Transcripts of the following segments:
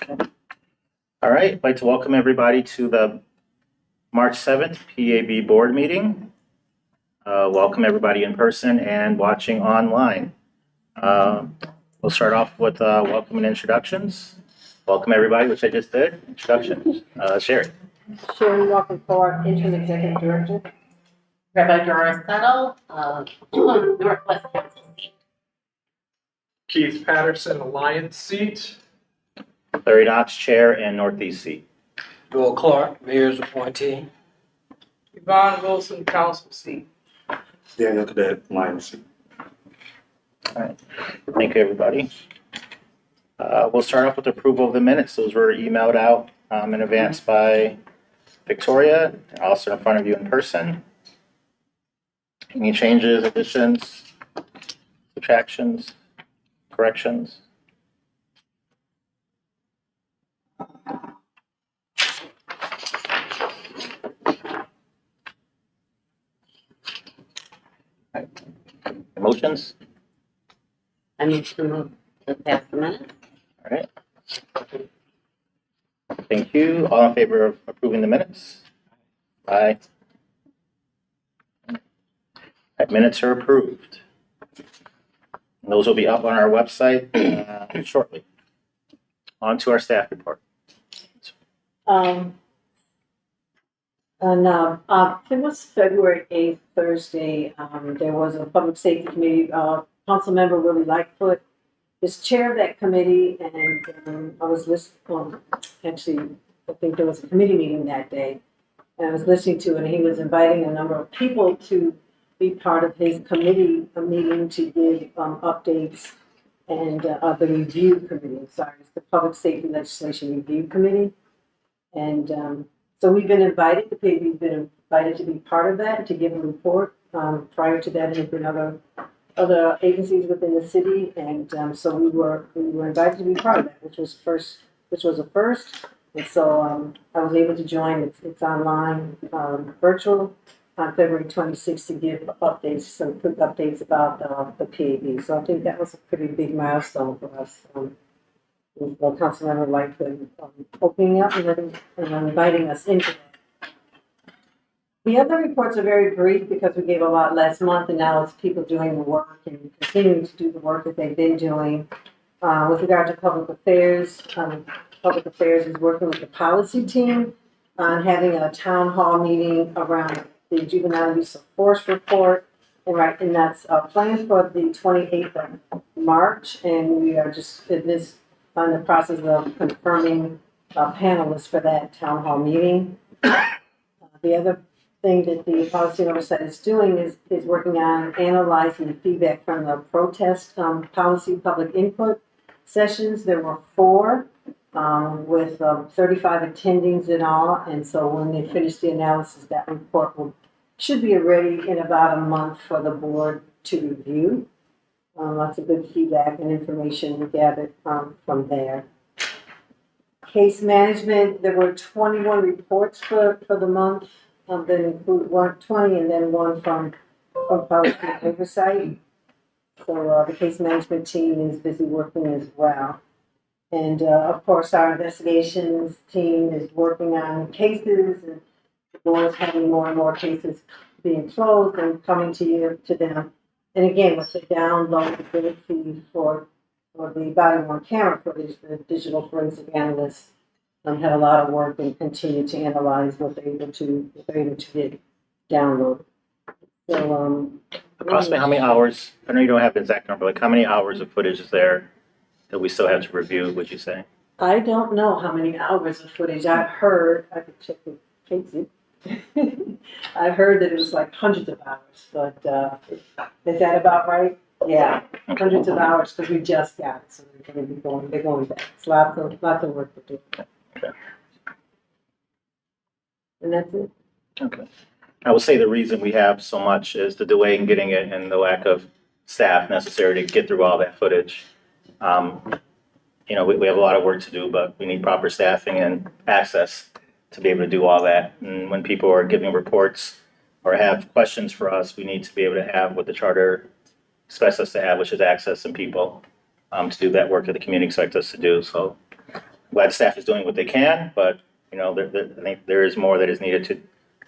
All right, I'd like to welcome everybody to the March 7th PAB board meeting. Welcome everybody in person and watching online. We'll start off with welcome and introductions. Welcome everybody, which I just did. Introductions. Sherry. Sherry Walker, interim executive director. Rabbi Doris Settle, Northwest Council seat. Keith Patterson, Alliance seat. Larry Knox, chair and Northeast seat. Bill Clark, mayor's appointee. Yvonne Wilson, council seat. Daniel Cadet, Lion seat. All right, thank you everybody. We'll start off with approval of the minutes. Those were emailed out in advance by Victoria. They're also in front of you in person. Any changes, additions, subtractions, corrections? Motions? I move to move to pass the minutes. All right. Thank you. All in favor of approving the minutes? Aye. Right, minutes are approved. And those will be up on our website shortly. On to our staff report. On it was February 8th, Thursday, there was a public safety committee, council member Willie Lightfoot is chair of that committee, and I was listening, actually, I think there was a committee meeting that day, and I was listening to it, and he was inviting a number of people to be part of his committee, a meeting to give updates, and the review committee, it's the Public Safety Legislation Review Committee. And so we've been invited to be part of that, to give a report. Prior to that, there have been other agencies within the city, and so we were invited to be part of that, which was a first. And so I was able to join. It's online, virtual, on February 26th to give updates, some quick updates about the PAB. So I think that was a pretty big milestone for us. With the Councilmember Lightfoot opening up and inviting us into that. The other reports are very brief because we gave a lot last month, and now it's people doing the work and continuing to do the work that they've been doing. With regard to public affairs is working with the policy team on having a town hall meeting around the juvenile use of force report. And that's planned for the 28th of March, and we are just in the process of confirming panelists for that town hall meeting. The other thing that the policy oversight is doing is working on analyzing the feedback from the protest policy public input sessions. There were 4 with 35 attendings in all, and so when they finish the analysis, that report should be ready in about a month for the board to review. Lots of good feedback and information gathered from there. Case management, there were 21 reports for the month, that include 20 and then one from policy oversight. So the case management team is busy working as well. And of course, our investigations team is working on cases, and the board's having more and more cases being closed and coming to them. And again, with the downloadability for the body-worn camera footage, the digital forensic analysts had a lot of work and continue to analyze what they're able to get downloaded. So, Approximately how many hours? I know you don't have the exact number. Like how many hours of footage is there that we still have to review? Would you say? I don't know how many hours of footage. I've heard. I could check with Casey. I've heard that it was like hundreds of hours, but is that about right? Yeah, hundreds of hours because we just got it, so they're going to be going. They're going back. It's lots of work to do. Okay. And that's it. Okay. I will say the reason we have so much is the delay in getting it and the lack of staff necessary to get through all that footage. We have a lot of work to do, but we need proper staffing and access to be able to do all that. And when people are giving reports or have questions for us, we need to be able to have what the charter expects us to have, which is access and people to do that work that the community expects us to do. So glad staff is doing what they can, but, you know, I think there is more that is needed to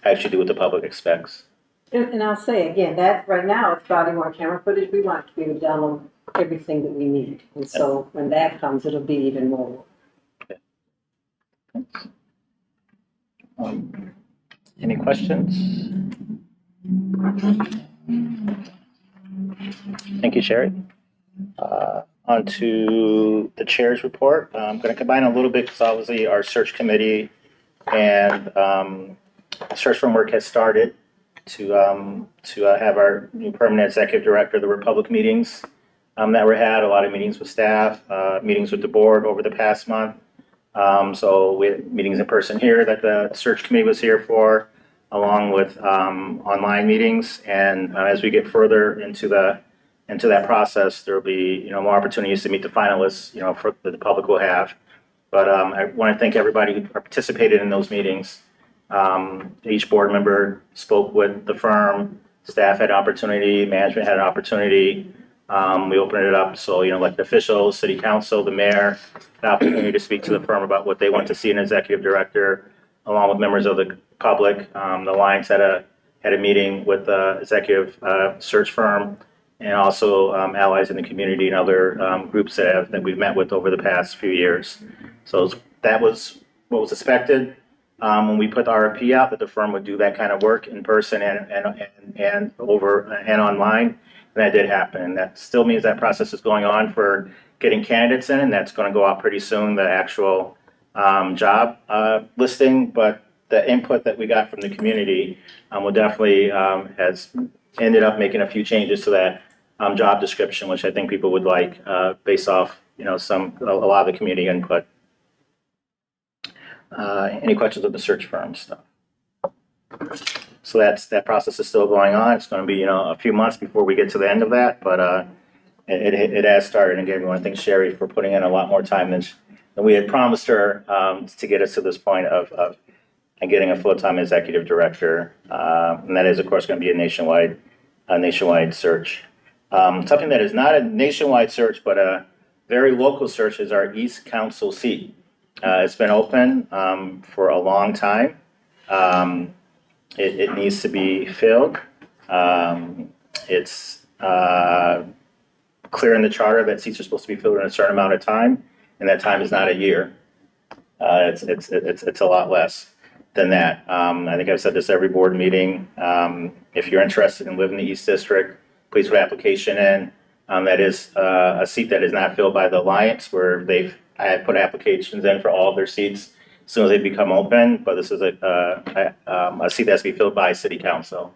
actually do what the public expects. And I'll say again, that right now it's body worn camera footage. We want to be able to download everything that we need. And so when that comes, it'll be even more. Any questions? Thank you, Sherry. On to the chair's report. I'm going to combine a little bit because obviously our search committee and search firm work has started to have our new permanent executive director. There were public meetings that were had, a lot of meetings with staff, meetings with the board over the past month. So we had meetings in person here that the search committee was here for, along with online meetings. And as we get further into that process, there will be, you know, more opportunities to meet the finalists, you know, that the public will have. But I want to thank everybody who participated in those meetings. Each board member spoke with the firm, staff had opportunity, management had an opportunity. We opened it up so, you know, elected officials, city council, the mayor, an opportunity to speak to the firm about what they want to see in an executive director, along with members of the public. The Alliance had a meeting with the executive search firm, and also allies in the community and other groups that we've met with over the past few years. So that was what was expected when we put the RFP out, that the firm would do that kind of work in person and over and online. And that did happen. And that still means that process is going on for getting candidates in, and that's going to go out pretty soon, the actual job listing. But the input that we got from the community will definitely has ended up making a few changes to that job description, which I think people would like based off, you know, a lot of the community input. Any questions of the search firm stuff? So that process is still going on. It's going to be, you know, a few months before we get to the end of that, but it has started. And again, we want to thank Sherry for putting in a lot more time than we had promised her to get us to this point of getting a full-time executive director. And that is, of course, going to be a nationwide search. Something that is not a nationwide search, but a very local search is our East Council seat. It's been open for a long time. It needs to be filled. It's clear in the charter that seats are supposed to be filled in a certain amount of time, and that time is not a year. It's a lot less than that. I think I've said this every board meeting. If you're interested in living in the East District, please put an application in. That is a seat that is not filled by the Alliance, where I have put applications in for all of their seats as soon as they become open. But this is a seat that has to be filled by City Council,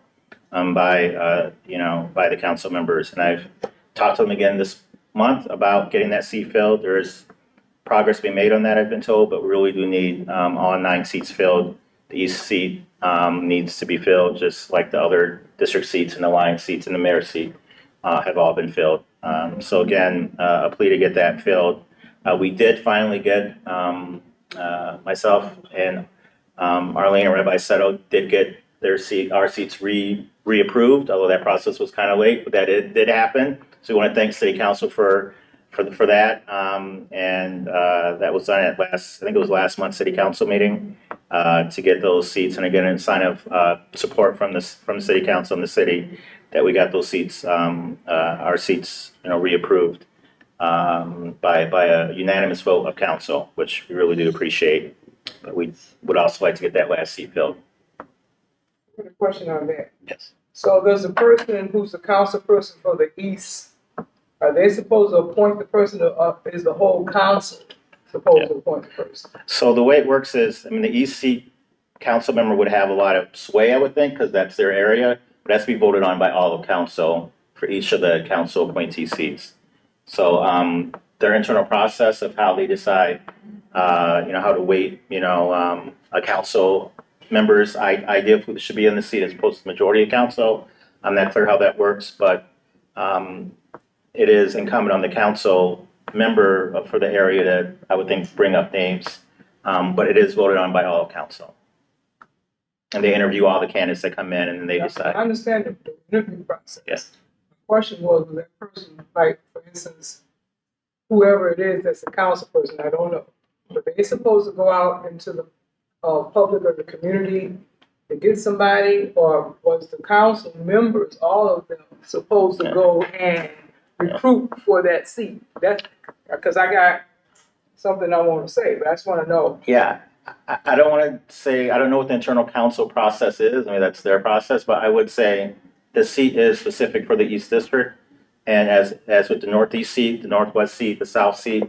by the council members. And I've talked to them again this month about getting that seat filled. There is progress being made on that, I've been told, but we really do need all 9 seats filled. The East seat needs to be filled, just like the other district seats and the Alliance seats and the mayor seat have all been filled. So again, a plea to get that filled. We did finally get, myself and Arlene and Rabbi Seto did get our seats reapproved, although that process was kind of late, but that it did happen. So we want to thank City Council for that. And that was done at I think it was last month's City Council meeting to get those seats. And again, a sign of support from the City Council and the city that we got those seats, our seats, reapproved by a unanimous vote of council, which we really do appreciate. But we would also like to get that last seat filled. Put a question on that. Yes. So there's a person who's the council person for the East. Are they supposed to appoint the person, or is the whole council supposed to appoint the person? So the way it works is, the East seat council member would have a lot of sway, I would think, because that's their area. But it has to be voted on by all of council for each of the council appointee seats. So their internal process of how they decide, how to weight, a council member's idea of who should be in the seat as opposed to the majority of council. I'm not clear how that works, but it is incumbent on the council member for the area to, I would think, bring up names. But it is voted on by all of council. And they interview all the candidates that come in, and then they decide. I understand the interview process. Yes. The question was that person, like, for instance, whoever it is that's a council person, I don't know. Were they supposed to go out into the, public or the community to get somebody, or was the council members, all of them, supposed to go and recruit for that seat? That's, because I got something I want to say, but I just want to know. Yeah, I don't want to say, I don't know what the internal council process is. I mean, that's their process, but I would say the seat is specific for the East District. And as with the Northeast seat, the Northwest seat, the South seat,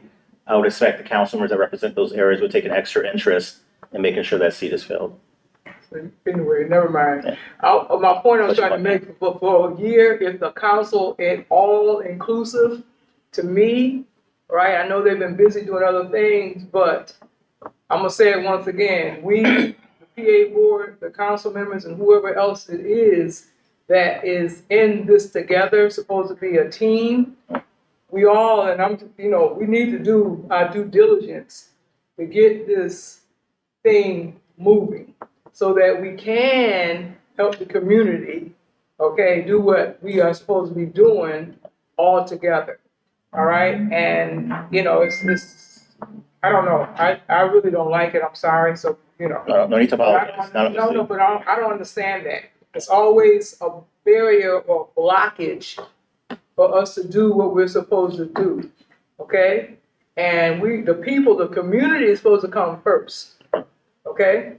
I would expect the council members that represent those areas would take an extra interest in making sure that seat is filled. Anyway, never mind. Yeah. My point I'm What's your trying to point? make, for a year, if the council is all inclusive, to me, right, I know they've been busy doing other things, but I'm gonna say it once again, we, the PA board, the council members, and whoever else it is that is in this together, supposed to be a team, we all, and I'm, we need to do our due diligence to get this thing moving so that we can help the community, okay, do what we are supposed to be doing all together. All right. And, it's I don't know. I really don't like it. I'm sorry. So, No need to apologize. None of us do. but I don't understand that. It's always a barrier or blockage for us to do what we're supposed to do. Okay? And the people, the community is supposed to come first. Okay?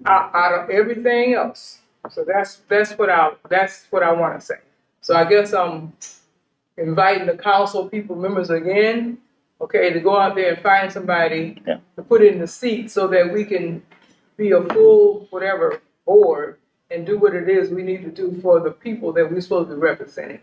Out of everything else. So that's what I want to say. So I guess I'm inviting the council people members again, okay, to go out there and find somebody to put in the seat so that we can be a full whatever board and do what it is we need to do for the people that we're supposed to be representing.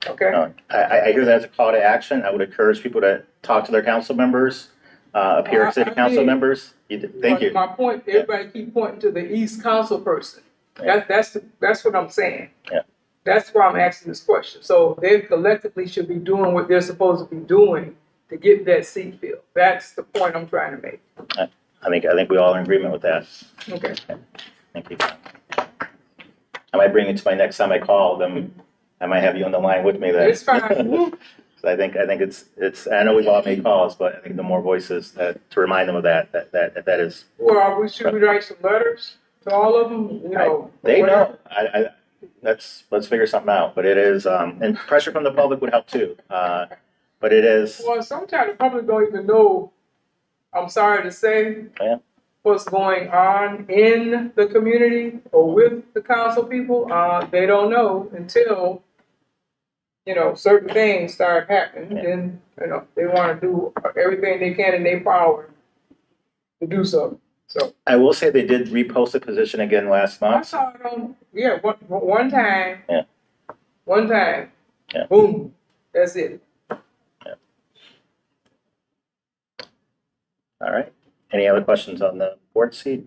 Okay? I hear that as a call to action. I would encourage people to talk to their council members, appear at city council members. Thank you. My point, everybody keep pointing to the East Council person. That's what I'm saying. Yeah. That's why I'm asking this question. So they collectively should be doing what they're supposed to be doing to get that seat filled. That's the point I'm trying to make. I think we all are in agreement with that. Okay. Thank you. I might bring it to my next time I call them. I might have you on the line with me then. It's fine. So I think it's. I know we've all made calls, but I think the more voices to remind them of that is. Well, should we write some letters to all of them? They whatever. know. Let's figure something out. But it is, and pressure from the public would help too. But it is. Well, sometimes the public don't even know, I'm sorry to say, what's going on in the community or with the council people. They don't know until, certain things start happening. Then, they want to do everything they can in their power to do so. So I will say they did repost the position again last I month. saw it on, one time. Yeah. One time. Yeah. Boom. That's it. All right. Any other questions on the board seat?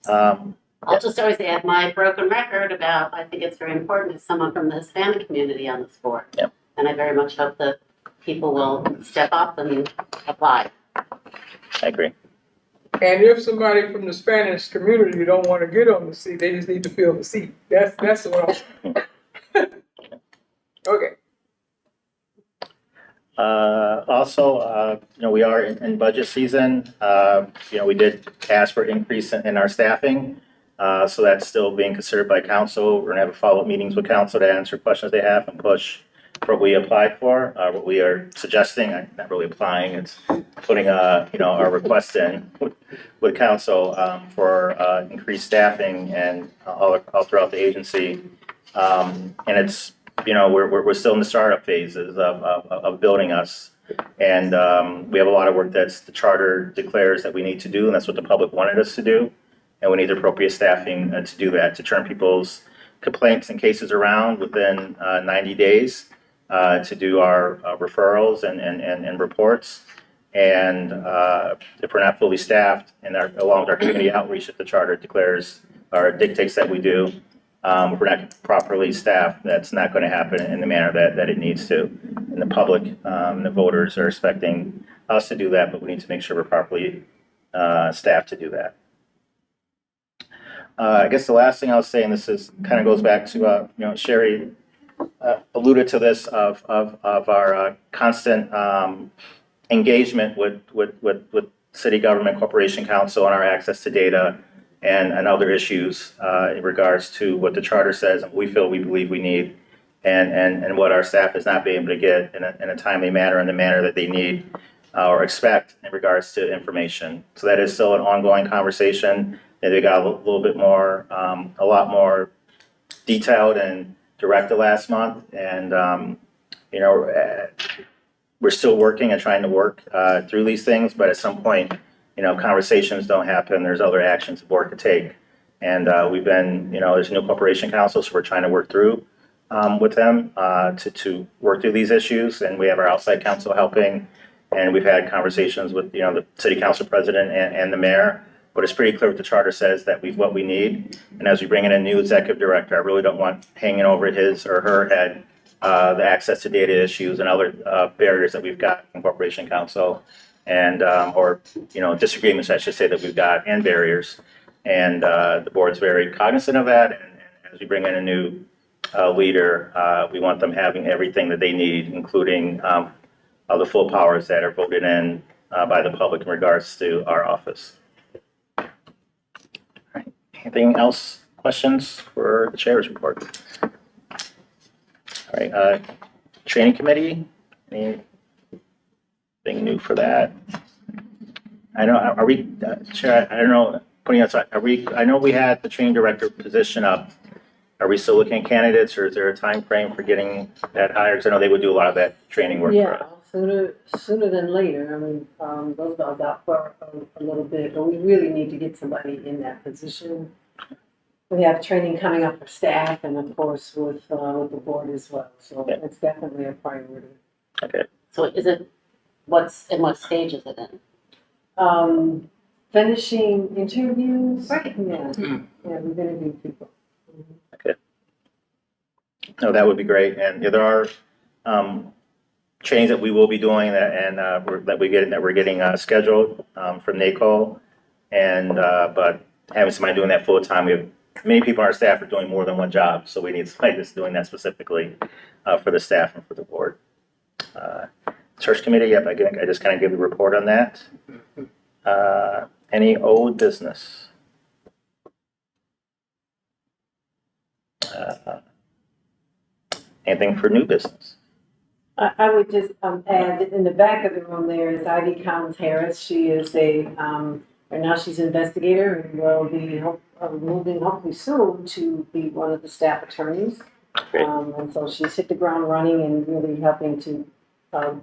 I'll just always add my broken record about, I think it's very important as someone from the Hispanic community on this board. Yep. And I very much hope that people will step up and apply. I agree. And if somebody from the Spanish community don't want to get on the seat, they just need to fill the seat. That's what I'm saying. Okay. Also, we are in budget season. We did ask for increase in our staffing. So that's still being considered by council. We're gonna have follow-up meetings with council to answer questions they have and push for what we applied for. What we are suggesting, not really applying, it's putting our request in with council for increased staffing and all throughout the agency. And it's, we're still in the startup phases of building us. And we have a lot of work the charter declares that we need to do, and that's what the public wanted us to do. And we need appropriate staffing to do that, to turn people's complaints and cases around within 90 days, to do our referrals and reports. And if we're not fully staffed, and along with our community outreach that the charter declares or dictates that we do, if we're not properly staffed, that's not going to happen in the manner that it needs to. And the public and the voters are expecting us to do that, but we need to make sure we're properly staffed to do that. I guess the last thing I'll say, and this kind of goes back to Sherry alluded to this of our constant engagement with city government, corporation council on our access to data and other issues in regards to what the charter says and we believe we need and what our staff is not being able to get in a timely manner, in the manner that they need or expect in regards to information. So that is still an ongoing conversation. And they got a little bit more, a lot more detailed and direct the last month. And, you know, we're still working and trying to work through these things, but at some point, you know, conversations don't happen. There's other actions the board could take. And we've been, you know, there's a new corporation council, so we're trying to work through with them to work through these issues. And we have our outside counsel helping. And we've had conversations with, you know, the city council president and the mayor. But it's pretty clear what the charter says that what we need. And as we bring in a new executive director, I really don't want hanging over his or her head the access to data issues and other barriers that we've got from corporation council and or you know disagreements I should say that we've got and barriers. And the board's very cognizant of that. And as we bring in a new leader, we want them having everything that they need, including the full powers that are voted in by the public in regards to our office. Anything else? Questions for the chair's report? All right, training committee, anything new for that? I know, are we, Chair, I don't know, putting aside, I know we had the training director position up. Are we still looking at candidates or is there a time frame for getting that hired? Because I know they would do a lot of that training work for us. Sooner than later. I mean, those guys out for a little bit, but we really need to get somebody in that position. We have training coming up for staff and of course with the board as well. So Yeah. it's definitely a priority. Okay, So is it, what stage is it in? Finishing interviews. Right. Yeah, yeah, we've interviewed people. no, that would be great. And yeah, there are trainings that we will be doing that we're getting scheduled from NACO. And but having somebody doing that full time, we have many people on our staff are doing more than one job, so we need somebody that's doing that specifically for the staff and for the board. Search committee, yep, I just kind of give the report on that. Any old business? Anything for new business? I would just add that in the back of the room there is Ivy Collins Harris. She is right now she's an investigator and will be moving hopefully soon to be one of the staff attorneys. Great. And so she's hit the ground running and really helping to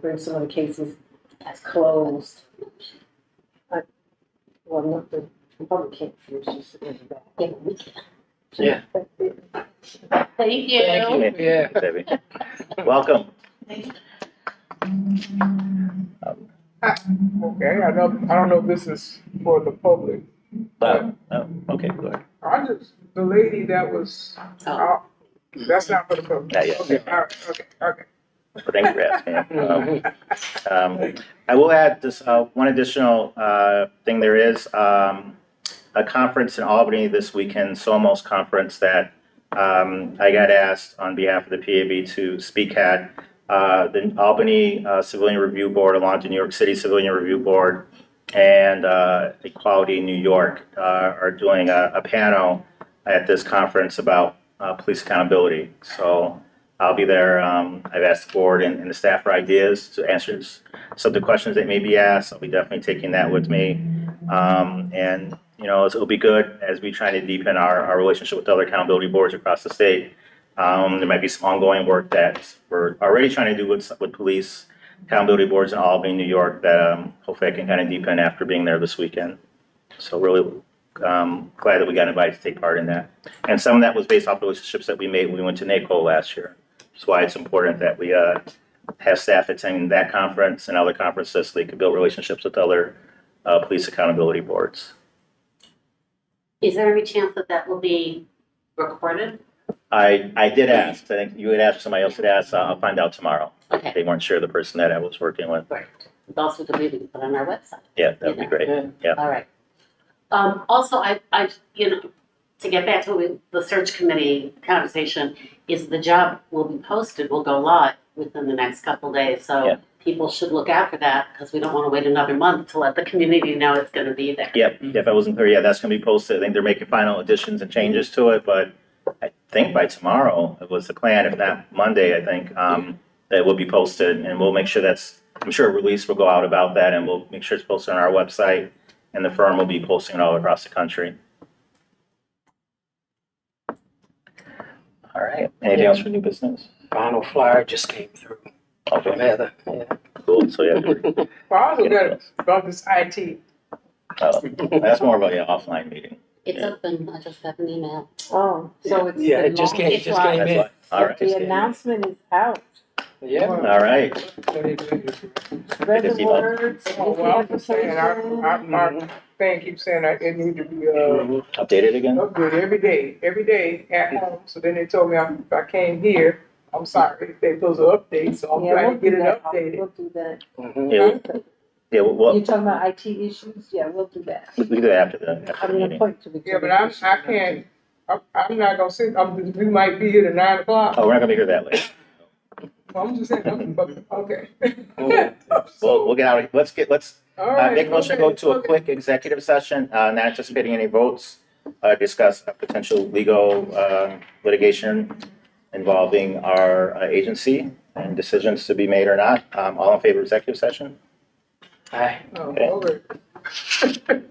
bring some of the cases as closed. Well, not the public can't see her, she's sitting in the back. Yeah, we can. Yeah. Thank you. Thank you. Yeah. Debbie. Welcome. Okay, I don't know if this is for the public. Okay, go ahead. The lady that was, Oh. that's not for the public. Not yet. Okay, all right, okay. But thanks for asking. I will add this one additional thing. There is a conference in Albany this weekend, SOMOS conference, that I got asked on behalf of the PAB to speak at. The Albany Civilian Review Board, along with the New York City Civilian Review Board, and Equality New York are doing a panel at this conference about police accountability. So I'll be there. I've asked the board and the staff for ideas to answer some of the questions that may be asked. I'll be definitely taking that with me. And, you know, it'll be good as we try to deepen our relationship with other accountability boards across the state. There might be some ongoing work that we're already trying to do with police accountability boards in Albany, New York, that hopefully I can kind of deepen after being there this weekend. So really glad that we got invited to take part in that. And some of that was based off relationships that we made when we went to NACO last year. That's why it's important that we have staff attending that conference and other conferences so they can build relationships with other police accountability boards. Is there any chance that will be recorded? I did ask. I think you had asked, somebody else had asked. I'll find out tomorrow. Okay. They weren't sure the person that I was working with. Great. Also, the meeting put on our website. Yeah, that'd be great. Yeah. All right. Also, I, you know, to get back to the search committee conversation, is the job will be posted, will go live within the next couple days, so Yeah. people should look out for that, because we don't want to wait another month to let the community know it's gonna be there. Yep, if I wasn't clear, yeah, that's gonna be posted. I think they're making final additions and changes to it, but I think by tomorrow, it was the plan, if not Monday, I think, that will be posted, and we'll make sure I'm sure a release will go out about that, and we'll make sure it's posted on our website, and the firm will be posting it all across the country. All right, anything else for new business? Final flyer just came through Okay, from Heather. Yeah. cool, so yeah, Well, I also got about this IT. that's more of a offline meeting. It's open, I just got an email. Oh, so it's. Yeah, the it just launch- came, it just came That's in. why, all right, The announcement is out. Yeah. all right. Spread the Busy. word, Oh, submit the well, I'm just saying, application. our thing keeps saying that it need to be, Updated again? updated every day at home. So then they told me if I came here, I'm sorry, they supposed to update, so I'm Yeah, trying we'll to get do it that. updated. We'll do that. Mhm. Yeah, well, You're talking about IT issues? Yeah, we'll do that. we can do that after I'm the gonna meeting. point to the. Yeah, but I can't, I'm not gonna sit, we might be here at 9 o'clock. Oh, we're not gonna be here that late. I'm just saying, okay. We'll get out, let's All right, make a motion to go okay, to a okay. quick executive session, not anticipating any votes. Discuss a potential legal, litigation involving our agency and decisions to be made or not. All in favor of executive session? Aye. Oh, Okay. okay.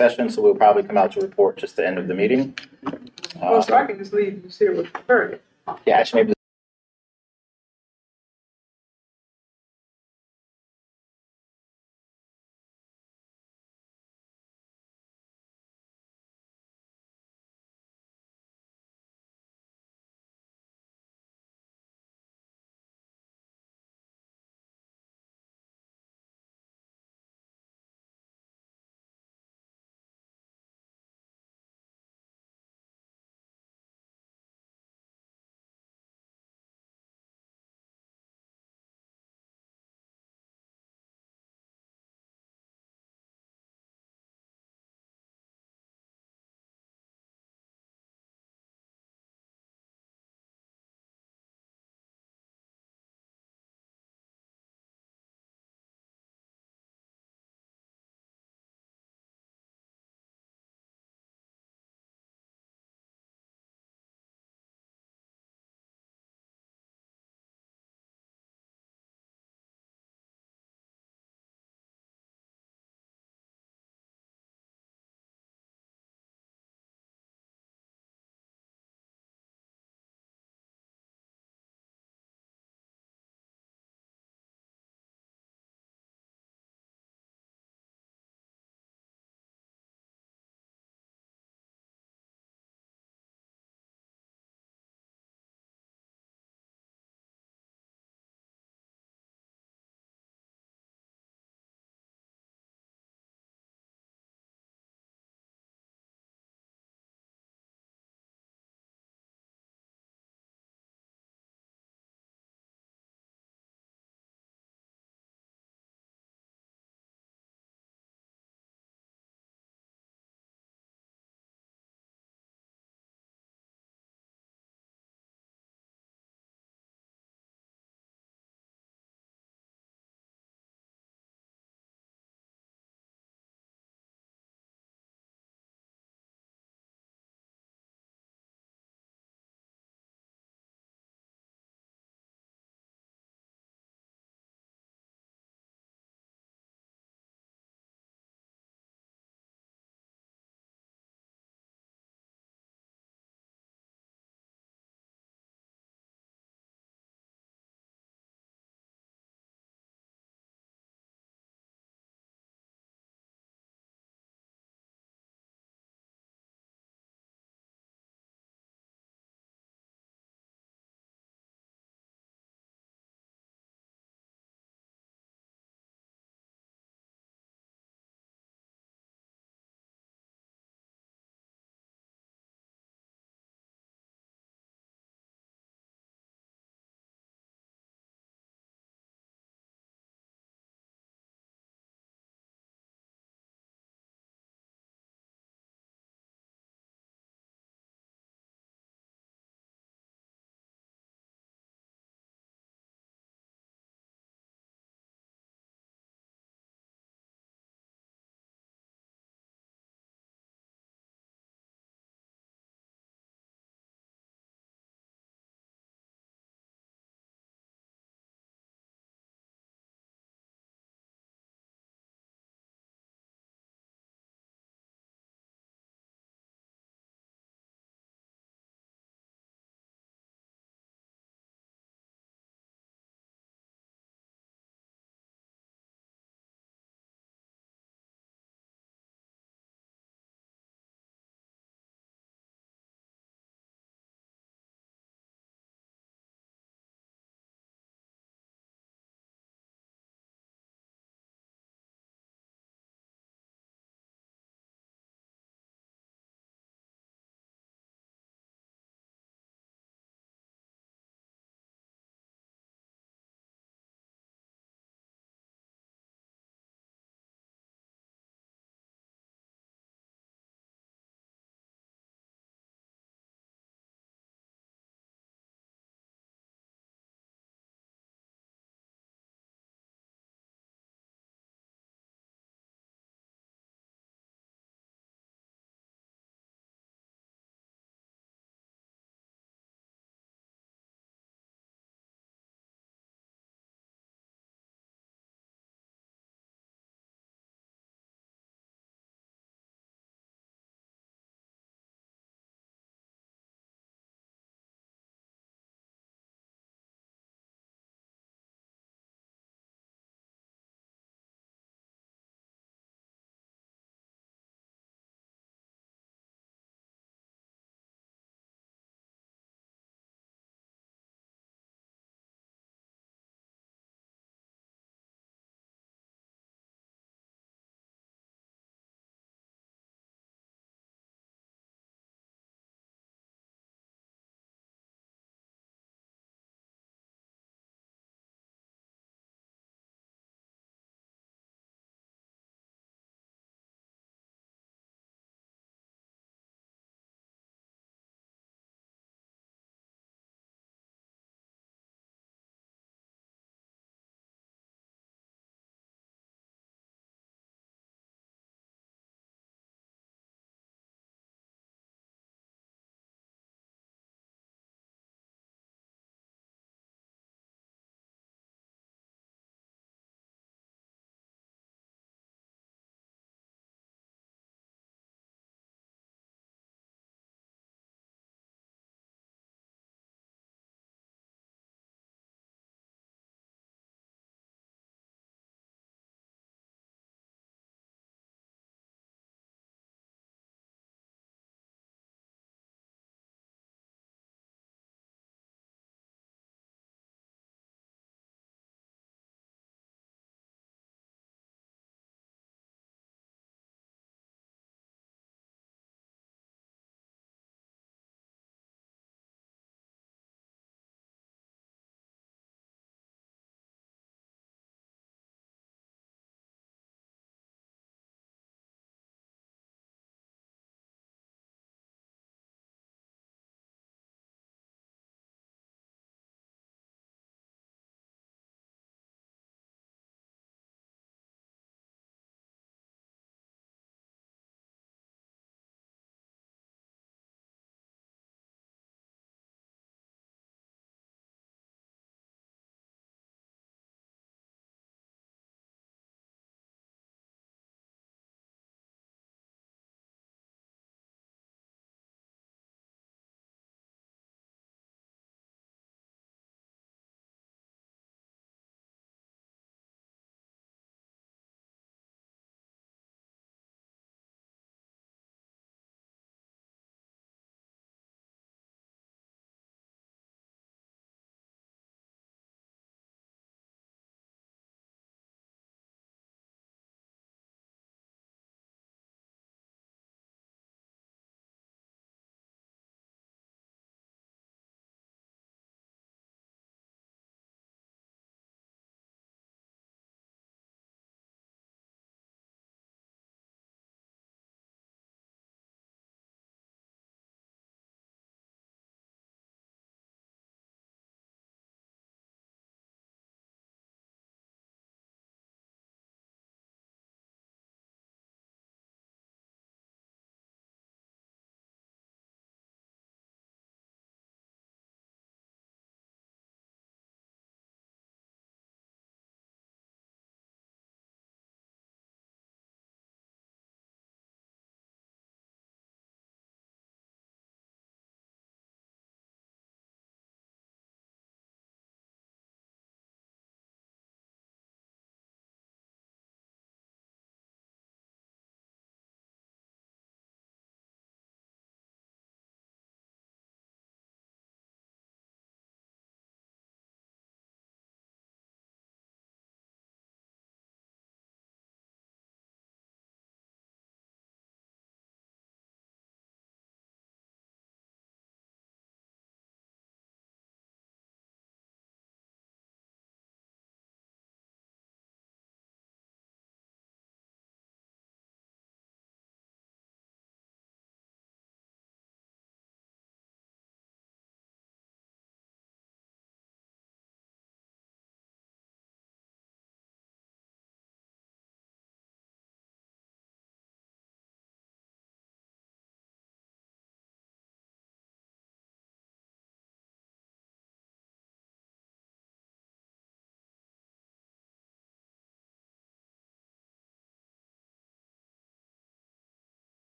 Session, so we'll probably come out to report just the end of the meeting. Oh, so I can just leave this here with her. Yeah, actually, maybe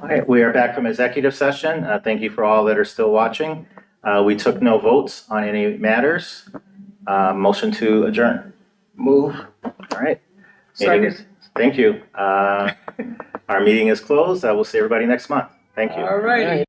All right, we are back from executive session. Thank you for all that are still watching. We took no votes on any matters. Motion to adjourn. Move. All right. Second. Thank you. Our meeting is closed. I will see everybody next month. Thank you. All righty.